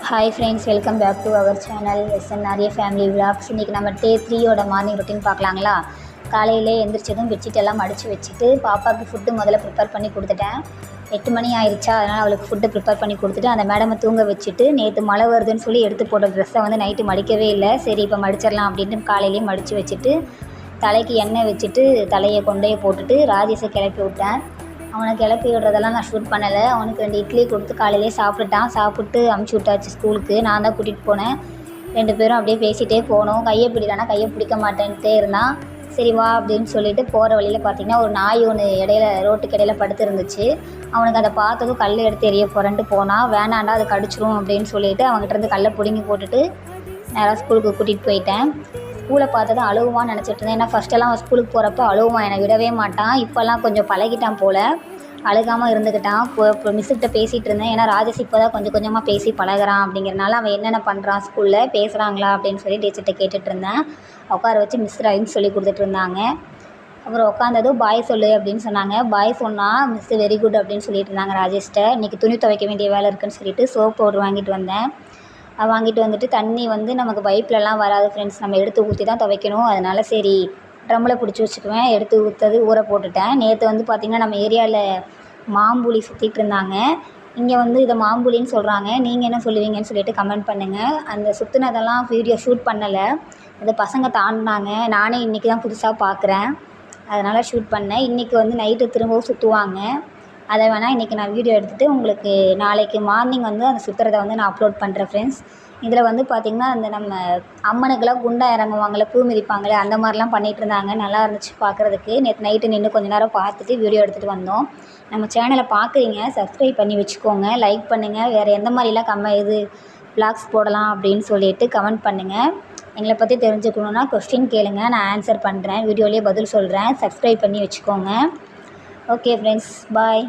Hi friends, welcome back to our channel SNRA family vlogs. இன்றைக்கி நம்ம டே 3யோட morning routine பார்க்கலாங்களா. காலையிலே எந்திரிச்சதும் bedsheet எல்லாம் மடித்து வச்சுட்டு பாப்பாவுக்கு ஃபுட்டு முதல்ல ப்ரிப்பேர் பண்ணி கொடுத்துட்டேன். 8 மணி ஆயிடுச்சா, அதனால் அவளுக்கு ஃபுட்டு ப்ரிப்பேர் பண்ணி கொடுத்துட்டு அந்த மேடமை தூங்க வச்சுட்டு, நேற்று மழை வருதுன்னு சொல்லி எடுத்து போட்ட ட்ரெஸ்ஸை வந்து நைட்டு மடிக்கவே இல்லை. சரி இப்போ மடிச்சிடலாம் அப்படின்ட்டு காலையிலேயே மடித்து வச்சுட்டு தலைக்கு எண்ணெய் வச்சுட்டு தலையை கொண்டையை போட்டுட்டு ராஜேஷை கிளப்பி விட்டேன். அவனை கிளப்பி விடுறதெல்லாம் நான் ஷூட் பண்ணலை. அவனுக்கு 2 இட்லி கொடுத்து காலையிலே சாப்பிட்டுட்டான். சாப்பிட்டு அமுச்சு விட்டாச்சு ஸ்கூலுக்கு. நான் தான் கூட்டிகிட்டு போனேன். 2 பேரும் அப்படியே பேசிகிட்டே போனோம். கையை பிடிக்கானா கையை பிடிக்க மாட்டேன்ட்டே இருந்தான். சரி வா அப்படின்னு சொல்லிட்டு போகிற வழியில் பார்த்திங்கன்னா ஒரு நாய் ஒன்று ரோட்டுக்கு இடையில படுத்து இருந்துச்சு. அவனுக்கு அதை பார்த்ததும் கல் எடுத்து எறிய போகிறேன்ட்டு போனான். வேணாண்டா அது கடிச்சிரும் அப்படின்னு சொல்லிட்டு அவங்ககிட்ட இருந்து கல்லை பிடுங்கி போட்டுட்டு நேராக ஸ்கூலுக்கு கூட்டிகிட்டு போயிட்டேன். ஸ்கூலை பார்த்ததும் அழுவான்னு நினச்சிட்டு இருந்தேன். ஏன்னா ஃபஸ்ட்டெல்லாம் அவன் ஸ்கூலுக்கு போகிறப்ப அழுவான், என்னை விடவே மாட்டான். இப்போல்லாம் கொஞ்சம் பழகிட்டான் போல், அழுகாமல் இருந்துக்கிட்டான். இப்போ மிஸ்ஸுக்கிட்ட பேசிகிட்டு இருந்தேன். ஏன்னா ராஜேஷ் இப்போ தான் கொஞ்சம் கொஞ்சமாக பேசி பழகிறான். அப்படிங்கிறனால அவன் என்னென்ன பண்ணுறான் ஸ்கூலில் பேசுகிறாங்களா அப்படின்னு சொல்லி டீச்சர்கிட்ட கேட்டுட்டு இருந்தேன். உட்கார வச்சு மிஸ் ரைம்ஸ் சொல்லி கொடுத்துட்டு இருந்தாங்க. அப்புறம் உட்காந்ததும் பாய் சொல்லு அப்படின்னு சொன்னாங்க. பாய் சொன்னால் மிஸ்ஸு வெரி குட் அப்படின்னு சொல்லிட்டு இருந்தாங்க ராஜேஷ்கிட்ட. இன்றைக்கி துணி துவைக்க வேண்டிய வேலை இருக்குதுன்னு சொல்லிட்டு சோப் பவுடர் வாங்கிட்டு வந்தேன். வாங்கிட்டு வந்துட்டு தண்ணி வந்து நமக்கு பைப்லலாம் வராது ஃப்ரெண்ட்ஸ், நம்ம எடுத்து ஊற்றி தான் துவைக்கணும். அதனால் சரி ட்ரம்மில் பிடிச்சி வச்சுக்குவேன். எடுத்து ஊற்றது ஊற போட்டுட்டேன். நேற்று வந்து பார்த்திங்கன்னா நம்ம ஏரியாவில் மாம்புலி சுற்றிட்டு இருந்தாங்க. இங்கே வந்து இதை மாம்புலின்னு சொல்கிறாங்க. நீங்கள் என்ன சொல்லுவீங்கன்னு சொல்லிட்டு கமெண்ட் பண்ணுங்கள். அந்த சுற்றுனதெல்லாம் வீடியோ ஷூட் பண்ணலை, அது பசங்க தாண்டினாங்க. நானே இன்றைக்கி தான் புதுசாக பார்க்குறேன், அதனால் ஷூட் பண்ணேன். இன்றைக்கி வந்து நைட்டு திரும்பவும் சுற்றுவாங்க. அதை வேணால் இன்றைக்கி நான் வீடியோ எடுத்துகிட்டு உங்களுக்கு நாளைக்கு மார்னிங் வந்து அந்த சுற்றுறதை வந்து நான் அப்லோட் பண்ணுறேன் ஃப்ரெண்ட்ஸ். இதில் வந்து பார்த்திங்கன்னா அந்த நம்ம அம்மனுக்கெல்லாம் குண்டா இறங்குவாங்களே, பூ மிதிப்பாங்களே, அந்த மாதிரிலாம் பண்ணிகிட்டு இருந்தாங்க. நல்லா இருந்துச்சு பார்க்குறதுக்கு. நேற்று நைட்டு நின்று கொஞ்ச நேரம் பார்த்துட்டு வீடியோ எடுத்துகிட்டு வந்தோம். நம்ம சேனலை பார்க்குறீங்க, சப்ஸ்கிரைப் பண்ணி வச்சுக்கோங்க, லைக் பண்ணுங்கள். வேறு எந்த மாதிரிலாம் விலாக்ஸ் போடலாம் அப்படின்னு சொல்லிட்டு கமெண்ட் பண்ணுங்கள். எங்களை பற்றி தெரிஞ்சுக்கணுன்னா கொஸ்டின் கேளுங்க, நான் ஆன்சர் பண்ணுறேன், வீடியோலேயே பதில் சொல்கிறேன். சப்ஸ்கிரைப் பண்ணி வச்சுக்கோங்க. ஓகே ஃப்ரெண்ட்ஸ், பாய்.